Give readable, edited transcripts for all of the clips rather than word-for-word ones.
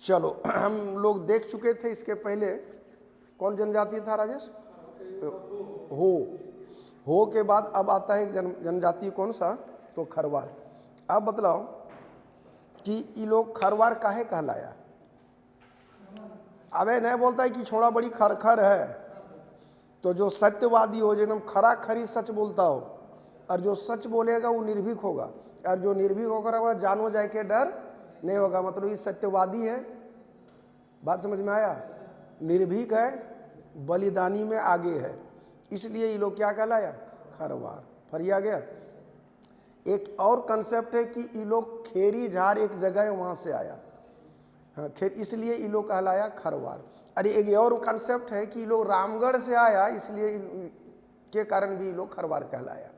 चलो हम लोग देख चुके थे इसके पहले। कौन जनजाति था राजेश? हो के बाद अब आता है जनजाति कौन सा? तो खरवार। अब बतलाओ कि ये लोग खरवार काहे कहलाया? अबे नहीं बोलता है कि छोड़ा बड़ी खरखर है। तो जो सत्यवादी हो, जो एकदम खरा खरी सच बोलता हो, और जो सच बोलेगा वो निर्भीक होगा, और जो निर्भीक होगा जानो जाए के डर नहीं होगा। मतलब ये सत्यवादी है। बात समझ में आया? निर्भीक है, बलिदानी में आगे है, इसलिए ये लोग क्या कहलाया? खरवार। फरिया गया। एक और कंसेप्ट है कि ये लोग खेरी झार एक जगह है वहाँ से आया, हाँ खेर, इसलिए ये लोग कहलाया खरवार। अरे एक और कंसेप्ट है कि ये लोग रामगढ़ से आया, इसलिए के कारण भी ये लोग खरवार कहलाया।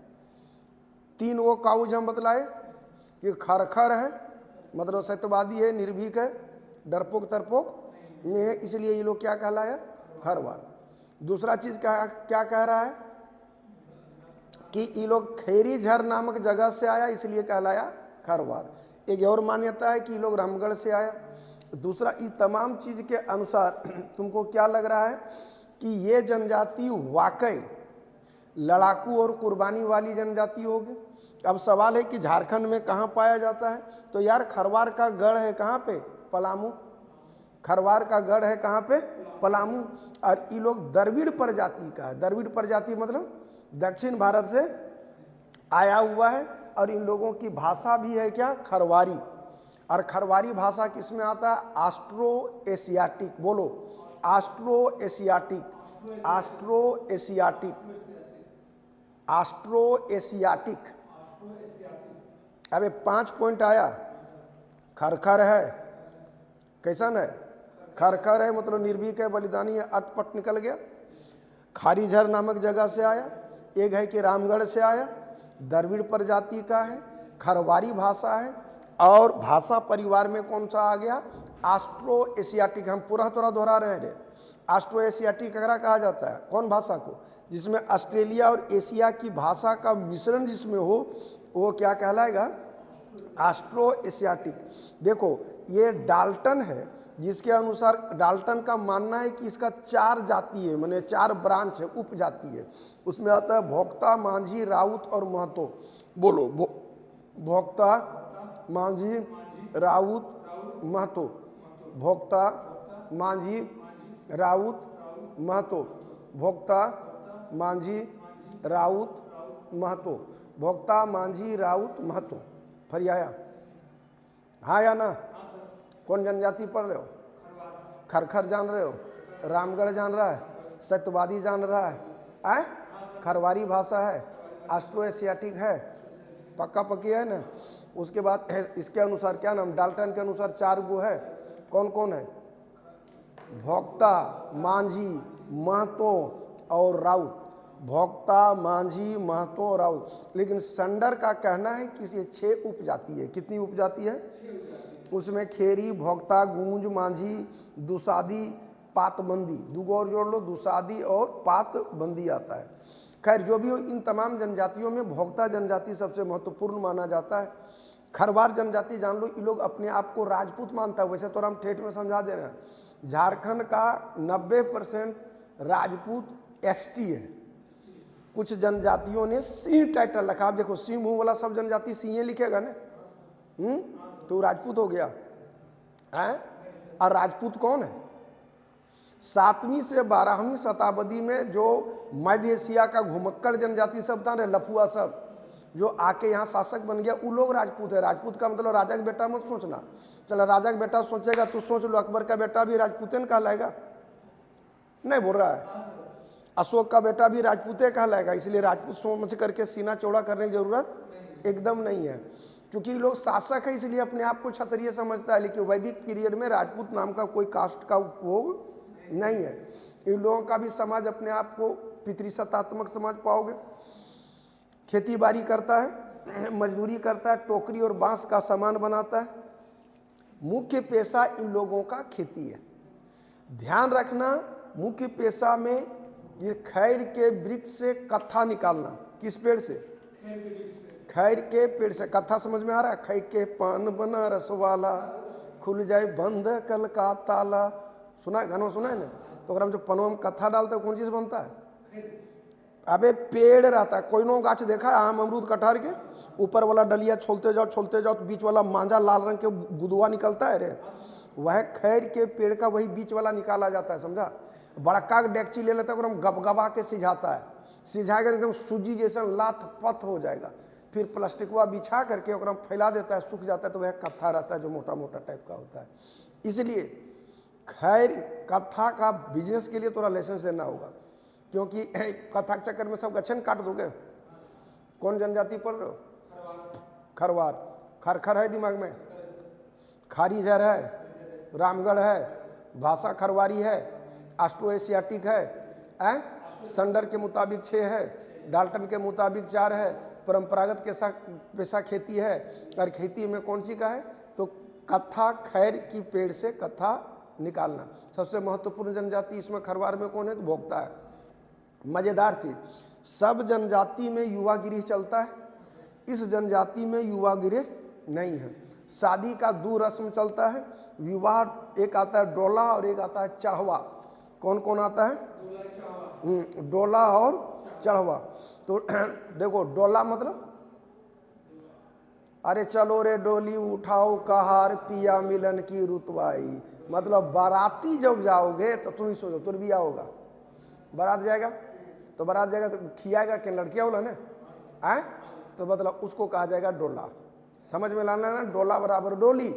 तीन वो काउज हम बतलाए कि खरखर है, मतलब सत्यवादी है, निर्भीक है, डरपोक तरपोक नहीं है, इसलिए ये लोग क्या कहलाया? खरवार। दूसरा चीज क्या कह रहा है कि ये लोग खेरी झर नामक जगह से आया, इसलिए कहलाया खरवार। एक और मान्यता है कि ये लोग रामगढ़ से आया। दूसरा, ये तमाम चीज के अनुसार तुमको क्या लग रहा है कि ये जनजाति वाकई लड़ाकू और कुर्बानी वाली जनजाति होगी? अब सवाल है कि झारखंड में कहाँ पाया जाता है? तो यार खरवार का गढ़ है कहाँ पे? पलामू। खरवार का गढ़ है कहाँ पे? पलामू। और ये लोग द्रविड़ प्रजाति का है। द्रविड़ प्रजाति मतलब दक्षिण भारत से आया हुआ है, और इन लोगों की भाषा भी है क्या? खरवारी। और खरवारी भाषा किस में आता है? Austro Asiatic. बोलो, Austro Asiatic, Austro Asiatic, Austro Asiatic. अबे 5 पॉइंट आया। खरखर है, कैसन है? खरखर है मतलब निर्भीक है, बलिदानी है, अटपट निकल गया। खारीझर नामक जगह से आया। एक है कि रामगढ़ से आया, द्रविड़ प्रजाति का है, खरवारी भाषा है, और भाषा परिवार में कौन सा आ गया? Austro Asiatic. हम पूरा थोड़ा दोहरा रहे हैं। ऑस्ट्रो एशियाटिक अगर कहा जाता है कौन भाषा को? जिसमें ऑस्ट्रेलिया और एशिया की भाषा का मिश्रण जिसमें हो, वो क्या कहलाएगा? Austro Asiatic. देखो ये डाल्टन है, जिसके अनुसार डाल्टन का मानना है कि इसका 4 जाति है, माने 4 ब्रांच है, उप जाति है। उसमें आता है भोक्ता, मांझी, राउत और महतो। बोलो, भोक्ता, मांझी, राउत, महतो। भोक्ता, मांझी, राउत, महतो। भोक्ता, मांझी, राउत, महतो। भोक्ता, मांझी, राउत, महतो। फरियाया? हाँ या ना? कौन जनजाति पढ़ रहे हो? खरखर जान रहे हो? रामगढ़ जान रहा है? सत्यवादी जान रहा है? खरवारी भाषा है, ऑस्ट्रो एशियाटिक है, पक्का पक्की है ना? उसके बाद इसके अनुसार क्या नाम? डाल्टन के अनुसार 4 गो है। कौन कौन है? भोक्ता, मांझी, महतो और राउत। भोक्ता, मांझी, महतो और राउत। लेकिन संडर का कहना है कि ये 6 उपजाति है। कितनी उपजाति है? उसमें खेरी, भोक्ता, गूंज, मांझी, दुसादी, पातबंदी। 2 और जोड़ लो, दुसादी और पातबंदी आता है। खैर जो भी हो, इन तमाम जनजातियों में भोक्ता जनजाति सबसे महत्वपूर्ण माना जाता है। खरवार जनजाति जान लो, ये लोग अपने आप को राजपूत मानता है। वैसे तो हम ठेठ में समझा दे रहे हैं, झारखंड का 90% राजपूत एसटी है। कुछ जनजातियों ने सिंह टाइटल रखा। आप देखो सिंह मुंह वाला सब जनजाति सिंह लिखेगा ना, तो राजपूत हो गया है। और राजपूत कौन है? 7वीं से 12वीं शताब्दी में जो मध्य एशिया का घुमक्कड़ जनजाति सब था ना, लफुआ सब, जो आके यहाँ शासक बन गया, वो लोग राजपूत है। राजपूत का मतलब राजा का बेटा मत सोचना। चलो राजा का बेटा सोचेगा तो सोच लो, अकबर का बेटा भी राजपूतन कहलाएगा? नहीं बोल रहा है। अशोक का बेटा भी राजपूते कहलाएगा। इसलिए राजपूत समझ करके सीना चौड़ा करने की जरूरत एकदम नहीं है, क्योंकि लोग शासक है इसलिए अपने आप को क्षत्रिय समझता है। लेकिन वैदिक पीरियड में राजपूत नाम का कोई कास्ट का उपभोग नहीं है। इन लोगों का भी समाज अपने आप को पितृसत्तात्मक समझ पाओगे। खेती बाड़ी करता है, मजदूरी करता है, टोकरी और बांस का सामान बनाता है। मुख्य पेशा इन लोगों का खेती है। ध्यान रखना, मुख्य पेशा में ये खैर के वृक्ष से कत्था निकालना। किस पेड़ से? खैर के पेड़ से। कत्था समझ में आ रहा है? खै के पान बनारस वाला, खुल जाए बंद कल का ताला, सुना है गाना, सुना है ना? तो अगर हम जो पनवा में कत्था डालते हैं कौन चीज बनता है? अबे पेड़ रहता है, कोई नो गाछ देखा है आम अमरूद कटहर के, ऊपर वाला डलिया छोलते जाओ तो बीच वाला मांझा लाल रंग के गुदवा निकलता है रे, वह खैर के पेड़ का वही बीच वाला निकाला जाता है, समझा? बड़का डेगची ले लेता है और हम गबगबा के सिझाता है, सिझाएगा एकदम सूजी जैसा लात पत हो जाएगा, फिर प्लास्टिकवा बिछा करके और हम फैला देता है, सूख जाता है, तो वह कत्था रहता है जो मोटा मोटा टाइप का होता है। इसलिए खैर कत्था का बिजनेस के लिए थोड़ा लाइसेंस लेना होगा, क्योंकि कत्था के चक्कर में सब गच्छन काट दोगे। कौन जनजाति पढ़ रहे हो? खरवार, खरखर है दिमाग में, खारीजर है, रामगढ़ है, भाषा खरवारी है, ऑस्ट्रो एशियाटिक है, संडर के मुताबिक 6 है, डाल्टन के मुताबिक 4 है, परंपरागत पेशा खेती है, और खेती में कौन सी का है? तो कत्था खैर की पेड़ से कत्था निकालना। सबसे महत्वपूर्ण जनजाति इसमें खरवार में कौन है? तो भोक्ता है। मजेदार चीज, सब जनजाति में युवा गिरी चलता है, इस जनजाति में युवा गिरे नहीं है। शादी का 2 रस्म चलता है, विवाह एक आता है डोला और एक आता है चढ़वा। कौन कौन आता है? डोला और चढ़वा। तो देखो डोला मतलब अरे चलो रे डोली उठाओ कहार पिया मिलन की रुतवाई, मतलब बाराती जब जाओगे तो तुम ही सोचो तुर भी आओगा, बारात जाएगा तो खियाएगा कि लड़कियाँ बोला ना आए, तो मतलब उसको कहा जाएगा डोला। समझ में लाना ना, डोला बराबर डोली,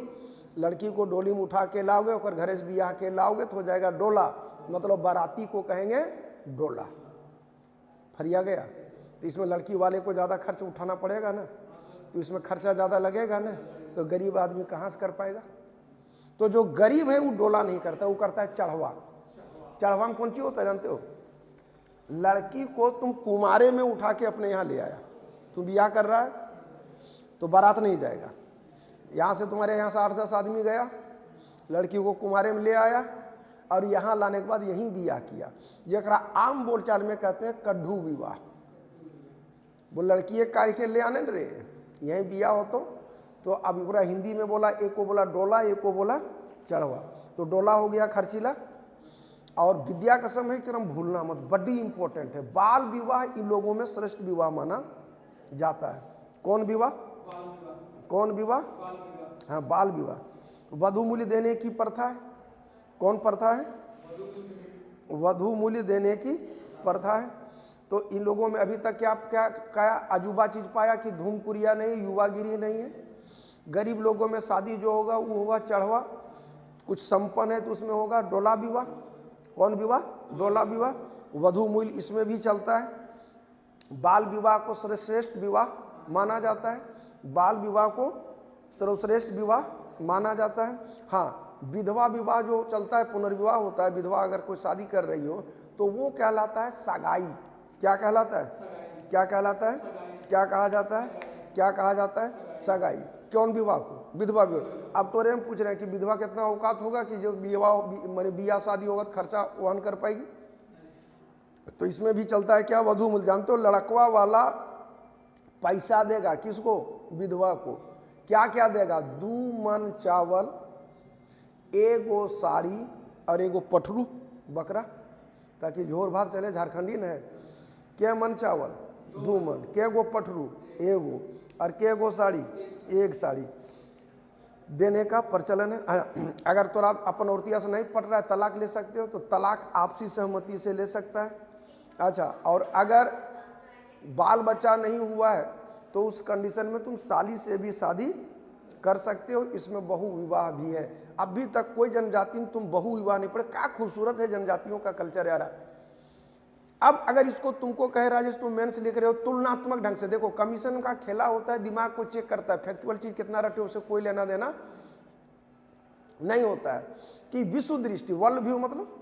लड़की को डोली में उठा के लाओगे और घरे से बियाह के लाओगे तो हो जाएगा डोला, मतलब बाराती को कहेंगे डोला। फरिया गया? तो इसमें लड़की वाले को ज़्यादा खर्च उठाना पड़ेगा ना, तो इसमें खर्चा ज़्यादा लगेगा ना, तो गरीब आदमी कहाँ से कर पाएगा? तो जो गरीब है वो डोला नहीं करता, वो करता है चढ़वा। चढ़वा में कौन चीज होता है जानते हो? लड़की को तुम कुमारे में उठा के अपने यहाँ ले आया, तुम बियाह कर रहा है तो बारात नहीं जाएगा, यहाँ से तुम्हारे यहाँ से 8-10 आदमी गया, लड़की को कुमारे में ले आया और यहाँ लाने के बाद यहीं बियाह किया, जरा आम बोलचाल में कहते हैं कड्ढू विवाह। वो लड़की एक काढ़ के ले आने रे, यहीं बियाह हो तो अब एकरा हिंदी में बोला, एक को बोला डोला, एक को बोला चढ़वा। तो डोला हो गया खर्चीला। और विद्या का समय कि हम भूलना मत, बड़ी इंपॉर्टेंट है। बाल विवाह इन लोगों में श्रेष्ठ विवाह माना जाता है। कौन विवाह? कौन विवाह? हाँ, बाल विवाह। वधु मूल्य देने की प्रथा है। कौन प्रथा है? वधु मूल्य देने की प्रथा है। तो इन लोगों में अभी तक क्या अजूबा चीज पाया कि धूमपुरिया नहीं, युवागिरी नहीं है। गरीब लोगों में शादी जो होगा वो होगा चढ़वा, कुछ संपन्न है तो उसमें होगा डोला विवाह। कौन विवाह? डोला विवाह। वधु मूल्य इसमें भी चलता है। बाल विवाह को सर्वश्रेष्ठ विवाह माना जाता है, बाल विवाह को सर्वश्रेष्ठ विवाह माना जाता है। हाँ, विधवा विवाह जो चलता है, पुनर्विवाह होता है, विधवा अगर कोई शादी कर रही हो तो वो कहलाता है सगाई। क्या कहलाता है? क्या कहलाता है? क्या कहा जाता है? क्या कहा जाता है? सगाई। कौन विवाह को? विधवा विवाह। अब तो हम पूछ रहे हैं कि विधवा कितना औकात होगा कि जो विवाह माने बियाह शादी होगा तो खर्चा वहन कर पाएगी? तो इसमें भी चलता है क्या? वधु मूल्य। जानते हो लड़कवा वाला पैसा देगा किसको? विधवा को। क्या क्या देगा? 2 मन चावल, 1 साड़ी और 1 पठरू बकरा, ताकि झोर भात चले, झारखंडी न है। क्या मन चावल? 2 मन। के गो पठरू? 1, और के गो साड़ी? 1 साड़ी देने का प्रचलन है। अगर तो आप अपन औरतिया से नहीं पट रहा है, तलाक ले सकते हो, तो तलाक आपसी सहमति से ले सकता है। अच्छा, और अगर बाल बच्चा नहीं हुआ है तो उस कंडीशन में तुम साली से भी शादी कर सकते हो। इसमें बहु विवाह भी है। अभी तक कोई जनजाति में तुम बहु विवाह नहीं पड़े। क्या खूबसूरत है जनजातियों का कल्चर यार। अब अगर इसको तुमको कहे राजेश तुम मेंस लिख रहे हो, तुलनात्मक ढंग से देखो। कमीशन का खेला होता है, दिमाग को चेक करता है, फैक्चुअल चीज कितना रटे उसे कोई लेना देना नहीं होता है। कि विश्व दृष्टि, वर्ल्ड व्यू, मतलब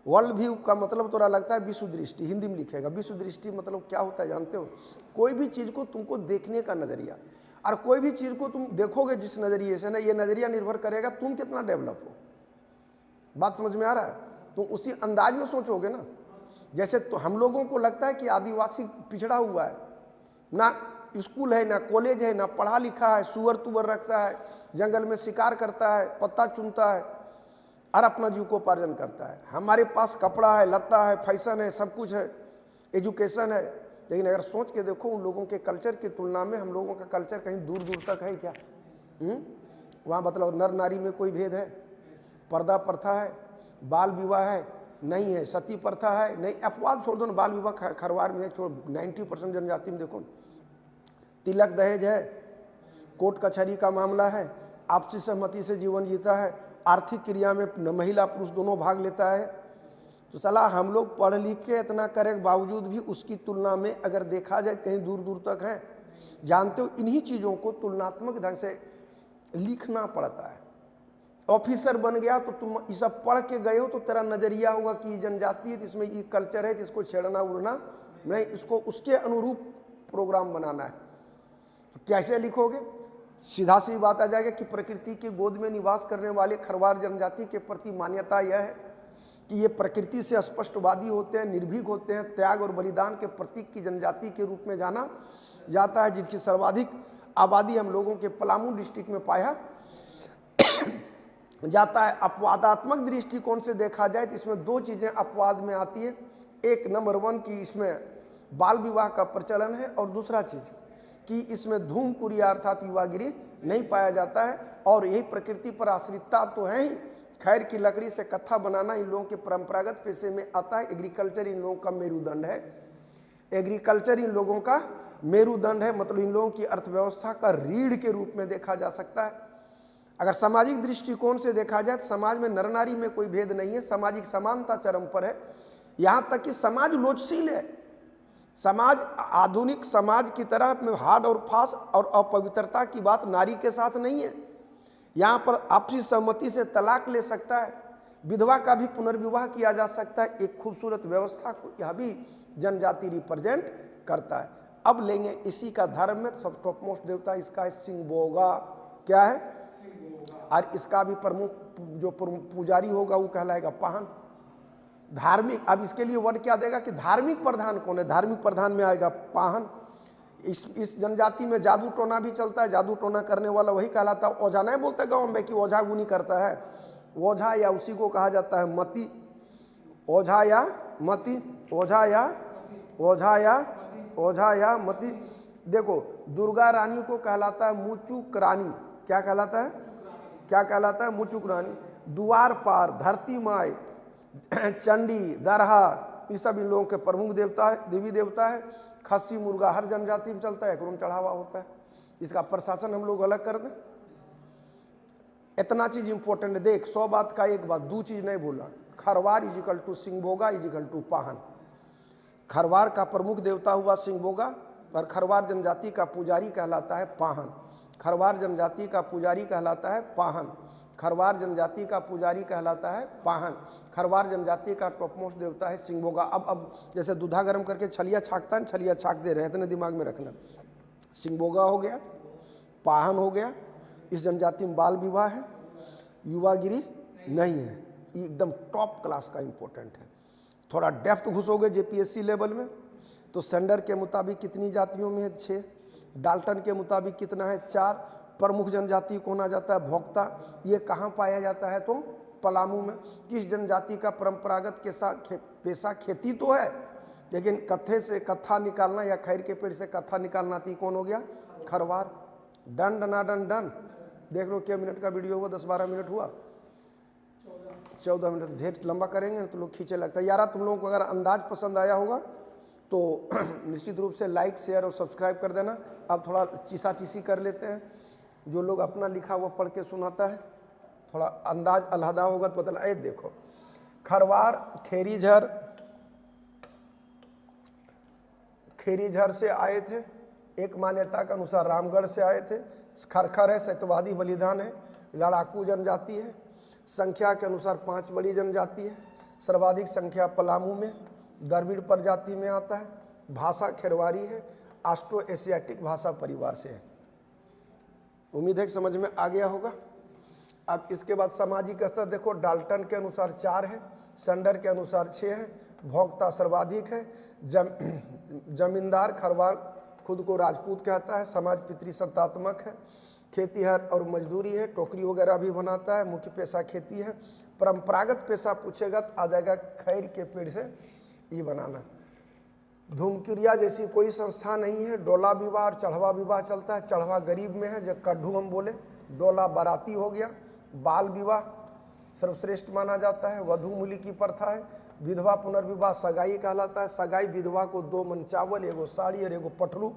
वर्ल्ड व्यू का मतलब तोरा लगता है विश्व दृष्टि, हिंदी में लिखेगा। विश्व दृष्टि मतलब क्या होता है जानते हो? कोई भी चीज को तुमको देखने का नजरिया, और कोई भी चीज को तुम देखोगे जिस नजरिए से ना, ये नजरिया निर्भर करेगा तुम कितना डेवलप हो। बात समझ में आ रहा है? तुम उसी अंदाज में सोचोगे ना। जैसे तो हम लोगों को लगता है कि आदिवासी पिछड़ा हुआ है ना, स्कूल है, ना कॉलेज है, ना पढ़ा लिखा है, सुअर तुवर रखता है, जंगल में शिकार करता है, पत्ता चुनता है और अपना जीविकोपार्जन करता है। हमारे पास कपड़ा है, लत्ता है, फैशन है, सब कुछ है, एजुकेशन है, लेकिन अगर सोच के देखो उन लोगों के कल्चर की तुलना में हम लोगों का कल्चर कहीं दूर दूर तक है क्या? वहाँ मतलब नर नारी में कोई भेद है? पर्दा प्रथा है? बाल विवाह है? नहीं है। सती प्रथा है? नहीं। अपवाद छोड़ दो ना, बाल विवाह खरवार में है, छोड़ 90% जनजाति में देखो। तिलक दहेज है, कोर्ट कचहरी का मामला है, आपसी सहमति से जीवन जीता है, आर्थिक क्रिया में महिला पुरुष दोनों भाग लेता है। तो सलाह हम लोग पढ़ लिख के इतना करे के बावजूद भी उसकी तुलना में अगर देखा जाए कहीं दूर दूर तक है। जानते हो, इन्हीं चीज़ों को तुलनात्मक ढंग से लिखना पड़ता है। ऑफिसर बन गया तो तुम ये सब पढ़ के गए हो तो तेरा नजरिया होगा कि जनजाति है, इसमें ये कल्चर है, इसको छेड़ना उड़ना नहीं, इसको उसके अनुरूप प्रोग्राम बनाना है। तो कैसे लिखोगे? सीधा सी बात आ जाएगा कि प्रकृति की गोद में निवास करने वाले खरवार जनजाति के प्रति मान्यता यह है कि ये प्रकृति से स्पष्टवादी होते हैं, निर्भीक होते हैं, त्याग और बलिदान के प्रतीक की जनजाति के रूप में जाना जाता है, जिनकी सर्वाधिक आबादी हम लोगों के पलामू डिस्ट्रिक्ट में पाया जाता है। अपवादात्मक दृष्टिकोण से देखा जाए तो इसमें दो चीज़ें अपवाद में आती है। एक नंबर 1 कि इसमें बाल विवाह का प्रचलन है, और दूसरा चीज़ कि इसमें धूमकुरी अर्थात युवागिरी नहीं पाया जाता है। और यही प्रकृति पर आश्रितता तो है ही। खैर की लकड़ी से कत्था बनाना इन लोगों के परंपरागत पेशे में आता है। एग्रीकल्चर इन लोगों का मेरुदंड है। एग्रीकल्चर इन लोगों का मेरुदंड है, मतलब इन लोगों की अर्थव्यवस्था का रीढ़ के रूप में देखा जा सकता है। अगर सामाजिक दृष्टिकोण से देखा जाए तो समाज में नर नारी में कोई भेद नहीं है, सामाजिक समानता चरम पर है। यहाँ तक कि समाज लोचशील है। समाज आधुनिक समाज की तरह में हार्ड और फास्ट और अपवित्रता की बात नारी के साथ नहीं है। यहाँ पर आपसी सहमति से तलाक ले सकता है, विधवा का भी पुनर्विवाह किया जा सकता है। एक खूबसूरत व्यवस्था को यह भी जनजाति रिप्रेजेंट करता है। अब लेंगे इसी का धर्म में सब टॉप मोस्ट देवता इसका है सिंहबोगा। क्या है? और इसका भी प्रमुख जो पुजारी होगा वो कहलाएगा पाहन। धार्मिक, अब इसके लिए वर्ड क्या देगा कि धार्मिक प्रधान कौन है? धार्मिक प्रधान में आएगा पाहन। इस जनजाति में जादू टोना भी चलता है। जादू टोना करने वाला वही कहलाता है ओझा। नहीं बोलते गाँव में कि ओझा गुनी करता है, ओझा या उसी को कहा जाता है मती। ओझा या मती, ओझा या ओझा या ओझा या मती। देखो दुर्गा रानी को कहलाता है मुचुक रानी। क्या कहलाता है? क्या कहलाता है? मुचुक रानी। द्वार पार, धरती माई, चंडी, दरहा, ये सब इन लोगों के प्रमुख देवता है, देवी देवता है। खस्सी मुर्गा हर जनजाति में चलता है, क्रोम चढ़ावा होता है। इसका प्रशासन हम लोग अलग कर दें। इतना चीज इंपॉर्टेंट है। देख 100 बात का एक बात, 2 चीज नहीं बोला। Kharwar equal to Singbonga equal to Pahan. Kharwar का प्रमुख देवता हुआ सिंहबोगा और खरवार जनजाति का पुजारी कहलाता है पाहन। खरवार जनजाति का पुजारी कहलाता है पाहन। खरवार जनजाति का पुजारी कहलाता है पाहन। खरवार जनजाति का टॉप मोस्ट देवता है सिंहबोगा। अब जैसे दूधा गर्म करके छलिया छाकता है, छलिया छाक दे रहे हैं, इतने दिमाग में रखना। सिंहबोगा हो गया, पाहन हो गया। इस जनजाति में बाल विवाह है, युवागिरी नहीं है। ये एकदम टॉप क्लास का इंपॉर्टेंट है। थोड़ा डेप्थ घुसोगे जेपीएससी लेवल में तो सेंडर के मुताबिक कितनी जातियों में है? 6। डाल्टन के मुताबिक कितना है? 4। प्रमुख जनजाति को होना जाता है भोक्ता। ये कहाँ पाया जाता है? तो पलामू में। किस जनजाति का परंपरागत पेशा खेती तो है, लेकिन कत्थे से कत्था निकालना या खैर के पेड़ से कत्था निकालना थी, कौन हो गया? खरवार। डन डना डन डन। देख लो क्या मिनट का वीडियो हुआ, 10-12 मिनट हुआ, 14 मिनट। ढेर लंबा करेंगे तो लोग खींचे लगता है। यारा तुम लोगों को अगर अंदाज पसंद आया होगा तो निश्चित रूप से लाइक शेयर और सब्सक्राइब कर देना। अब थोड़ा चीसा चीसी कर लेते हैं। जो लोग अपना लिखा हुआ पढ़ के सुनाता है थोड़ा अंदाज अलहदा होगा तो पता। ए देखो खरवार खेरीझर से आए थे। एक मान्यता के अनुसार रामगढ़ से आए थे। खरखर है, सत्यवादी बलिदान है, लड़ाकू जनजाति है। संख्या के अनुसार 5 बड़ी जनजाति है। सर्वाधिक संख्या पलामू में, द्रविड़ प्रजाति में आता है। भाषा खेरवारी है। ऑस्ट्रो एशियाटिक भाषा परिवार से है। उम्मीद है कि समझ में आ गया होगा। अब इसके बाद सामाजिक स्तर देखो, डाल्टन के अनुसार 4 है, सेंडर के अनुसार 6 है, भोक्ता सर्वाधिक है। जमींदार खरवार खुद को राजपूत कहता है, समाज पितृसत्तात्मक है, खेतीहर और मजदूरी है, टोकरी वगैरह भी बनाता है, मुख्य पेशा खेती है। परंपरागत पेशा पूछेगा तो आ जाएगा खैर के पेड़ से ये बनाना। धूमक्रिया जैसी कोई संस्था नहीं है। डोला विवाह और चढ़वा विवाह चलता है। चढ़वा गरीब में है, जो कड्ढू हम बोले, डोला बाराती हो गया। बाल विवाह सर्वश्रेष्ठ माना जाता है। वधू मूली की प्रथा है। विधवा पुनर्विवाह सगाई कहलाता है। सगाई विधवा को 2 मन चावल, एगो साड़ी और एगो पटरू।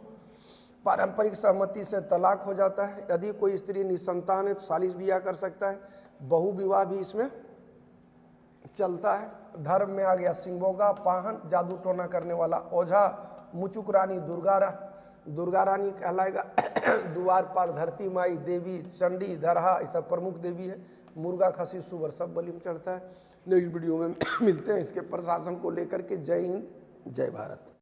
पारंपरिक सहमति से तलाक हो जाता है। यदि कोई स्त्री निसंतान है तो सालिस ब्याह कर सकता है। बहु विवाह भी इसमें चलता है। धर्म में आ गया सिंगोगा, पाहन, जादू टोना करने वाला ओझा, मुचुक रानी दुर्गा रानी कहलाएगा। द्वार पार धरती माई देवी, चंडी, धरहा, ये सब प्रमुख देवी है। मुर्गा, खसी, सुअर सब बलि में चढ़ता है। नेक्स्ट वीडियो में मिलते हैं इसके प्रशासन को लेकर के। जय हिंद, जय भारत।